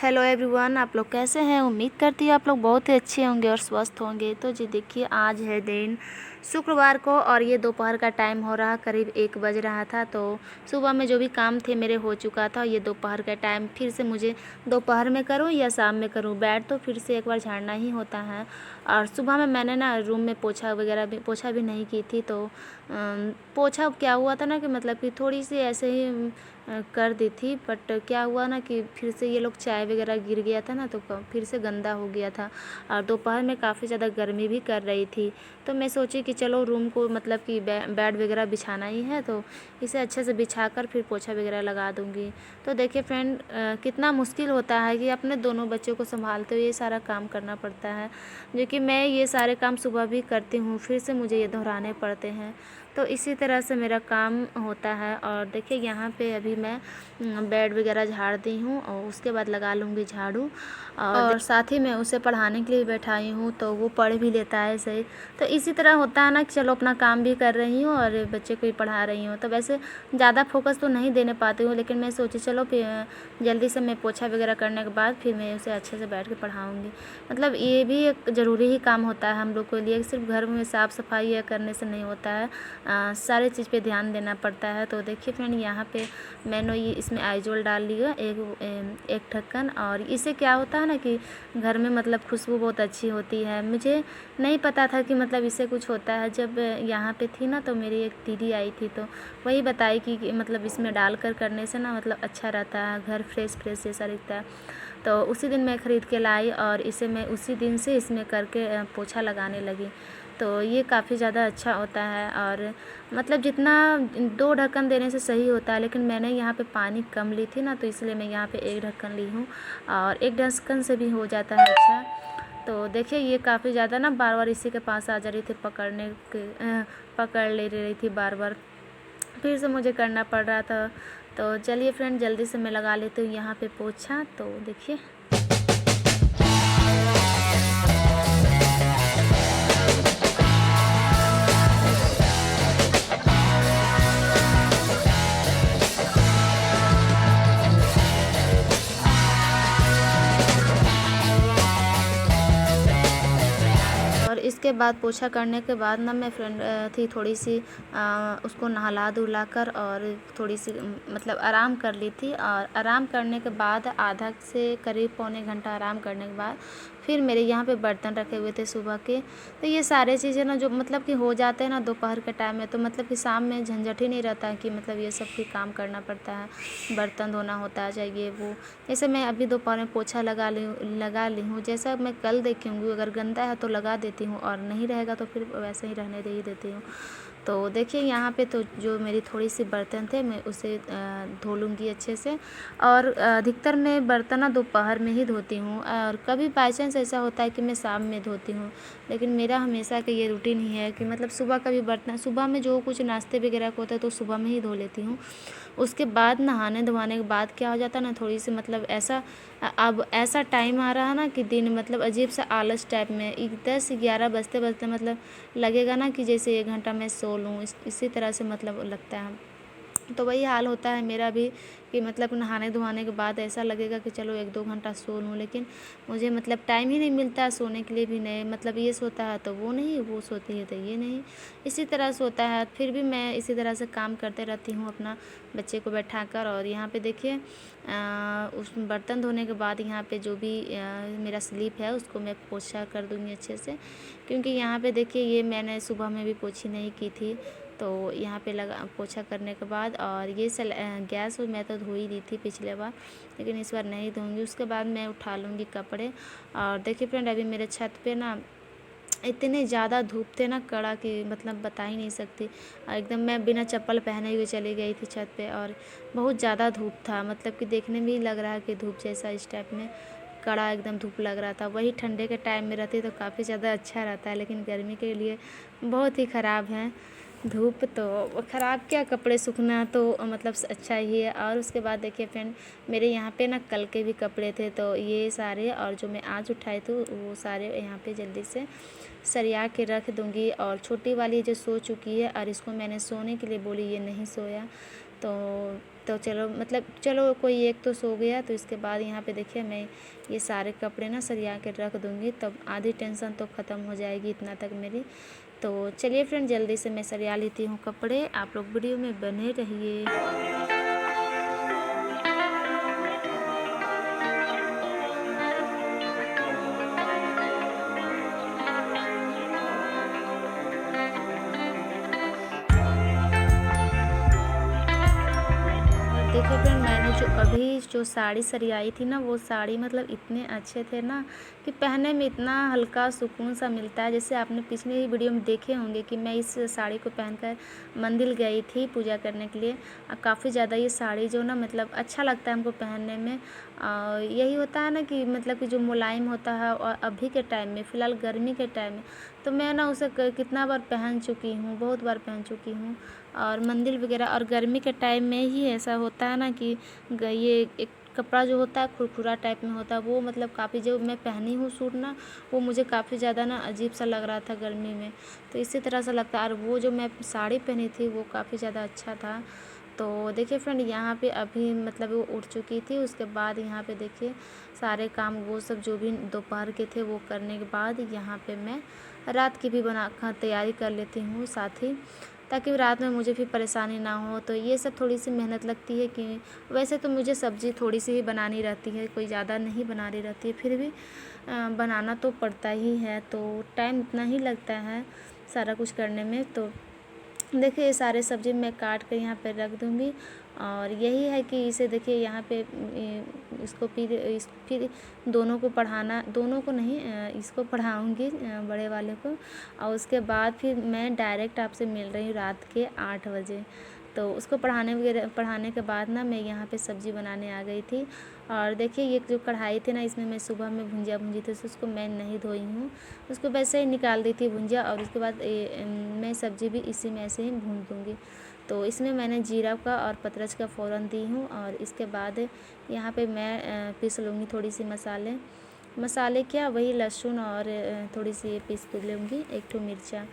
Hello everyone, आप लोग कैसे हैं। उम्मीद करती हूँ आप लोग बहुत ही अच्छे होंगे और स्वस्थ होंगे। तो जी देखिए, आज है दिन शुक्रवार को और ये दोपहर का टाइम हो रहा, करीब 1 बज रहा था। तो सुबह में जो भी काम थे मेरे हो चुका था। ये दोपहर का टाइम फिर से मुझे दोपहर में करूँ या शाम में करूँ, बेड तो फिर से एक बार झाड़ना ही होता है। और सुबह में मैंने ना रूम में पोछा भी नहीं की थी। तो पोछा क्या हुआ था ना कि मतलब कि थोड़ी सी ऐसे ही कर दी थी, बट क्या हुआ ना कि फिर से ये लोग चाय वगैरह गिर गया था ना, तो फिर से गंदा हो गया था। और दोपहर में काफ़ी ज़्यादा गर्मी भी कर रही थी। तो मैं सोची कि चलो रूम को मतलब कि बेड वगैरह बिछाना ही है, तो इसे अच्छे से बिछा कर फिर पोछा वगैरह लगा दूँगी। तो देखिए फ्रेंड, कितना मुश्किल होता है कि अपने दोनों बच्चों को संभालते हुए ये सारा काम करना पड़ता है, जो कि मैं ये सारे काम सुबह भी करती हूँ, फिर से मुझे ये दोहराने पड़ते हैं। तो इसी तरह से मेरा काम होता है। और देखिए यहाँ पे अभी मैं बेड वगैरह झाड़ दी हूँ और उसके बाद लगा लूँगी झाड़ू। और साथ ही मैं उसे पढ़ाने के लिए बैठाई हूँ, तो वो पढ़ भी लेता है सही। तो इसी तरह होता है ना कि चलो अपना काम भी कर रही हूँ और बच्चे को भी पढ़ा रही हूँ। तो वैसे ज़्यादा फोकस तो नहीं देने पाती हूँ, लेकिन मैं सोची चलो फिर जल्दी से मैं पोछा वगैरह करने के बाद फिर मैं उसे अच्छे से बैठ के पढ़ाऊँगी। मतलब ये भी एक ज़रूरी ही काम होता है हम लोग के लिए, सिर्फ घर में साफ़ सफाई या करने से नहीं होता है, सारे चीज़ पे ध्यान देना पड़ता है। तो देखिए फ्रेंड, यहाँ पे मैंने ये इसमें आइजोल डाल लिया एक ढक्कन। और इससे क्या होता है ना कि घर में मतलब खुशबू बहुत अच्छी होती है। मुझे नहीं पता था कि मतलब इससे कुछ होता है। जब यहाँ पे थी ना, तो मेरी एक दीदी आई थी, तो वही बताई कि मतलब इसमें डाल कर करने से ना मतलब अच्छा रहता है, घर फ्रेश फ्रेश जैसा दिखता है। तो उसी दिन मैं ख़रीद के लाई और इसे मैं उसी दिन से इसमें करके पोछा लगाने लगी। तो ये काफ़ी ज़्यादा अच्छा होता है। और मतलब जितना 2 ढक्कन देने से सही होता है, लेकिन मैंने यहाँ पे पानी कम ली थी ना, तो इसलिए मैं यहाँ पे 1 ढक्कन ली हूँ और 1 ढक्कन से भी हो जाता है अच्छा। तो देखिए ये काफ़ी ज़्यादा ना बार-बार इसी के पास आ जा रही थी, पकड़ ले रही थी बार-बार, फिर से मुझे करना पड़ रहा था। तो चलिए फ्रेंड, जल्दी से मैं लगा लेती हूँ यहाँ पे पोछा। तो देखिए और इसके बाद पोछा करने के बाद ना मैं फ्रेंड थी थोड़ी सी उसको नहला धुला कर और थोड़ी सी मतलब आराम कर ली थी। और आराम करने के बाद आधा से करीब पौने घंटा आराम करने के बाद फिर मेरे यहाँ पे बर्तन रखे हुए थे सुबह के। तो ये सारे चीज़ें ना जो मतलब कि हो जाते हैं ना दोपहर के टाइम में, तो मतलब कि शाम में झंझट ही नहीं रहता है कि मतलब ये सब भी काम करना पड़ता है, बर्तन धोना होता है चाहिए वो। जैसे मैं अभी दोपहर में पोछा लगा ली हूँ, जैसा मैं कल देखूँगी, अगर गंदा है तो लगा देती हूँ और नहीं रहेगा तो फिर वैसे ही रहने दे ही देती हूँ। तो देखिए यहाँ पे तो जो मेरी थोड़ी सी बर्तन थे मैं उसे धो लूँगी अच्छे से। और अधिकतर मैं बर्तन ना दोपहर में ही धोती हूँ, और कभी बाई चांस ऐसा होता है कि मैं शाम में धोती हूँ, लेकिन मेरा हमेशा का ये रूटीन ही है कि मतलब सुबह का भी बर्तन सुबह में जो कुछ नाश्ते वगैरह का होता है तो सुबह में ही धो लेती हूँ। उसके बाद नहाने धोने के बाद क्या हो जाता है ना, थोड़ी सी मतलब ऐसा अब ऐसा टाइम आ रहा है ना कि दिन मतलब अजीब सा आलस टाइप में 10-11 बजते बजते मतलब लगेगा ना कि जैसे 1 घंटा मैं सो लूँ, इसी तरह से मतलब लगता है। तो वही हाल होता है मेरा भी कि मतलब नहाने धोने के बाद ऐसा लगेगा कि चलो 1-2 घंटा सो लूँ, लेकिन मुझे मतलब टाइम ही नहीं मिलता है सोने के लिए भी। नहीं मतलब ये सोता है तो वो नहीं, वो सोती है तो ये नहीं, इसी तरह से होता है। फिर भी मैं इसी तरह से काम करते रहती हूँ अपना बच्चे को बैठाकर। और यहाँ पे देखिए उस बर्तन धोने के बाद यहाँ पे जो भी मेरा स्लीप है उसको मैं पोछा कर दूँगी अच्छे से, क्योंकि यहाँ पे देखिए ये मैंने सुबह में भी पोछी नहीं की थी। तो यहाँ पे लगा पोछा करने के बाद, और ये गैस मैं तो धो ही दी थी पिछले बार, लेकिन इस बार नहीं धोऊंगी। उसके बाद मैं उठा लूँगी कपड़े। और देखिए फ्रेंड, अभी मेरे छत पे ना इतने ज़्यादा धूप थे ना कड़ा की मतलब बता ही नहीं सकती। एकदम मैं बिना चप्पल पहने हुए चली गई थी छत पे, और बहुत ज़्यादा धूप था, मतलब कि देखने में ही लग रहा है कि धूप जैसा इस टाइप में कड़ा एकदम धूप लग रहा था। वही ठंडे के टाइम में रहती तो काफ़ी ज़्यादा अच्छा रहता है, लेकिन गर्मी के लिए बहुत ही ख़राब है धूप। तो ख़राब क्या, कपड़े सूखना तो मतलब अच्छा ही है। और उसके बाद देखिए फ्रेंड, मेरे यहाँ पे ना कल के भी कपड़े थे, तो ये सारे और जो मैं आज उठाई थी वो सारे यहाँ पे जल्दी से सरिया के रख दूँगी। और छोटी वाली जो सो चुकी है और इसको मैंने सोने के लिए बोली, ये नहीं सोया, तो चलो कोई एक तो सो गया। तो इसके बाद यहाँ पे देखिए मैं ये सारे कपड़े ना सरिया के रख दूँगी, तब आधी टेंशन तो ख़त्म हो जाएगी इतना तक मेरी। तो चलिए फ्रेंड, जल्दी से मैं सरिया लेती हूँ कपड़े। आप लोग वीडियो में बने रहिए। देखिए फ्रेंड, मैंने जो साड़ी सरियाई थी ना, वो साड़ी मतलब इतने अच्छे थे ना कि पहनने में इतना हल्का सुकून सा मिलता है। जैसे आपने पिछले ही वीडियो में देखे होंगे कि मैं इस साड़ी को पहनकर मंदिर गई थी पूजा करने के लिए। काफ़ी ज़्यादा ये साड़ी जो ना मतलब अच्छा लगता है हमको पहनने में। यही होता है ना कि मतलब कि जो मुलायम होता है, और अभी के टाइम में फ़िलहाल गर्मी के टाइम में तो मैं ना उसे कितना बार पहन चुकी हूँ, बहुत बार पहन चुकी हूँ। और मंदिर वगैरह, और गर्मी के टाइम में ही ऐसा होता है ना कि ये एक कपड़ा जो होता है खुरखुरा टाइप में होता है, वो मतलब काफ़ी, जो मैं पहनी हूँ सूट ना, वो मुझे काफ़ी ज़्यादा ना अजीब सा लग रहा था गर्मी में। तो इसी तरह से लगता है। और वो जो मैं साड़ी पहनी थी वो काफ़ी ज़्यादा अच्छा था। तो देखिए फ्रेंड, यहाँ पे अभी मतलब वो उठ चुकी थी। उसके बाद यहाँ पे देखिए सारे काम वो सब जो भी दोपहर के थे वो करने के बाद यहाँ पे मैं रात की भी तैयारी कर लेती हूँ साथ ही, ताकि रात में मुझे भी परेशानी ना हो। तो ये सब थोड़ी सी मेहनत लगती है कि वैसे तो मुझे सब्ज़ी थोड़ी सी ही बनानी रहती है, कोई ज़्यादा नहीं बनानी रहती है, फिर भी बनाना तो पड़ता ही है। तो टाइम इतना ही लगता है सारा कुछ करने में। तो देखिए ये सारे सब्ज़ी मैं काट कर यहाँ पे रख दूँगी। और यही है कि इसे देखिए यहाँ पे इसको फिर दोनों को पढ़ाना, दोनों को नहीं, इसको पढ़ाऊँगी बड़े वाले को। और उसके बाद फिर मैं डायरेक्ट आपसे मिल रही हूँ रात के 8 बजे। तो उसको पढ़ाने के बाद ना मैं यहाँ पे सब्ज़ी बनाने आ गई थी। और देखिए ये जो कढ़ाई थी ना, इसमें मैं सुबह में भुंजिया भूंजी थी, तो उसको मैं नहीं धोई हूँ, उसको वैसे ही निकाल दी थी भुंजिया। और उसके बाद मैं सब्ज़ी भी इसी में ऐसे ही भून दूँगी। तो इसमें मैंने जीरा का और पतरज का फ़ौरन दी हूँ। और इसके बाद यहाँ पे मैं पीस लूँगी थोड़ी सी मसाले क्या, वही लहसुन और थोड़ी सी पीस लूँगी, एक ठो मिर्चा।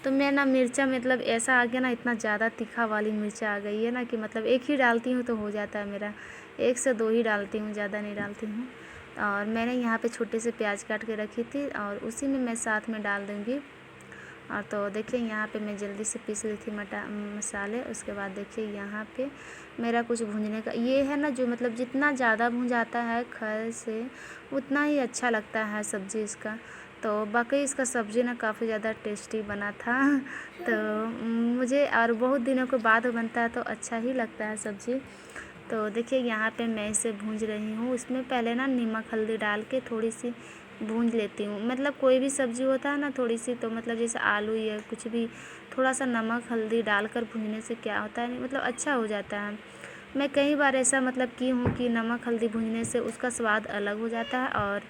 तो मैं ना मिर्चा मतलब ऐसा आ गया ना, इतना ज़्यादा तीखा वाली मिर्चा आ गई है ना कि मतलब एक ही डालती हूँ तो हो जाता है मेरा, 1 से 2 ही डालती हूँ, ज़्यादा नहीं डालती हूँ। और मैंने यहाँ पे छोटे से प्याज काट के रखी थी और उसी में मैं साथ में डाल दूँगी। और तो देखिए यहाँ पे मैं जल्दी से पीस ली थी मसाले। उसके बाद देखिए यहाँ पे मेरा कुछ भूनने का ये है ना, जो मतलब जितना ज़्यादा भून जाता है खल से, उतना ही अच्छा लगता है सब्ज़ी इसका। तो बाकी इसका सब्ज़ी ना काफ़ी ज़्यादा टेस्टी बना था। तो मुझे, और बहुत दिनों के बाद बनता है तो अच्छा ही लगता है सब्ज़ी। तो देखिए यहाँ पे मैं इसे भूंज रही हूँ। इसमें पहले ना नमक हल्दी डाल के थोड़ी सी भूंज लेती हूँ। मतलब कोई भी सब्ज़ी होता है ना थोड़ी सी, तो मतलब जैसे आलू या कुछ भी, थोड़ा सा नमक हल्दी डालकर भूनने से क्या होता है, मतलब अच्छा हो जाता है। मैं कई बार ऐसा मतलब की हूँ कि नमक हल्दी भूनने से उसका स्वाद अलग हो जाता है, और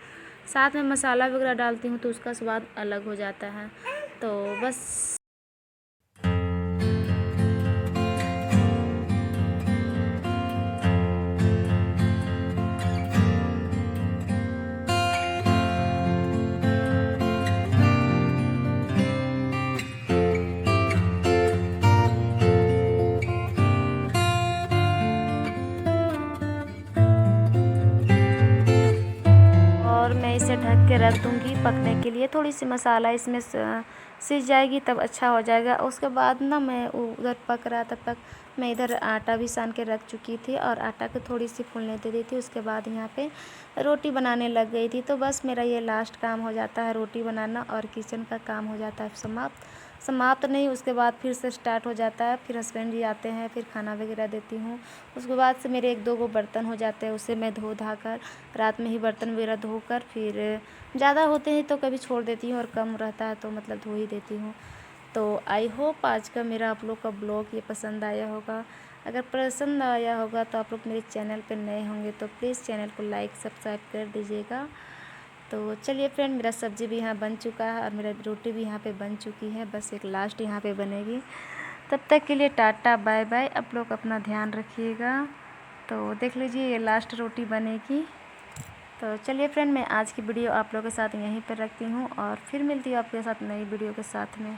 साथ में मसाला वगैरह डालती हूँ तो उसका स्वाद अलग हो जाता है। तो बस। और मैं इसे ढक के रख दूँगी पकने के लिए। थोड़ी सी मसाला इसमें सीज जाएगी तब अच्छा हो जाएगा। उसके बाद ना मैं उधर पक रहा तब तक मैं इधर आटा भी सान के रख चुकी थी, और आटा को थोड़ी सी फूलने दे दी थी। उसके बाद यहाँ पे रोटी बनाने लग गई थी। तो बस मेरा ये लास्ट काम हो जाता है रोटी बनाना, और किचन का काम हो जाता है समाप्त नहीं। उसके बाद फिर से स्टार्ट हो जाता है, फिर हस्बैंड जी आते हैं, फिर खाना वगैरह देती हूँ। उसके बाद से मेरे 1-2 गो बर्तन हो जाते हैं, उसे मैं धो धा कर रात में ही बर्तन वगैरह धोकर, फिर ज़्यादा होते हैं तो कभी छोड़ देती हूँ, और कम रहता है तो मतलब धो ही देती हूँ। तो आई होप आज का मेरा आप लोग का ब्लॉग ये पसंद आया होगा। अगर पसंद आया होगा तो आप लोग मेरे चैनल पर नए होंगे तो प्लीज़ चैनल को लाइक सब्सक्राइब कर दीजिएगा। तो चलिए फ्रेंड, मेरा सब्ज़ी भी यहाँ बन चुका है, और मेरा रोटी भी यहाँ पे बन चुकी है। बस एक लास्ट यहाँ पे बनेगी। तब तक के लिए टाटा बाय बाय। आप लोग अपना ध्यान रखिएगा। तो देख लीजिए ये लास्ट रोटी बनेगी। तो चलिए फ्रेंड, मैं आज की वीडियो आप लोगों के साथ यहीं पर रखती हूँ, और फिर मिलती हूँ आपके साथ नई वीडियो के साथ में।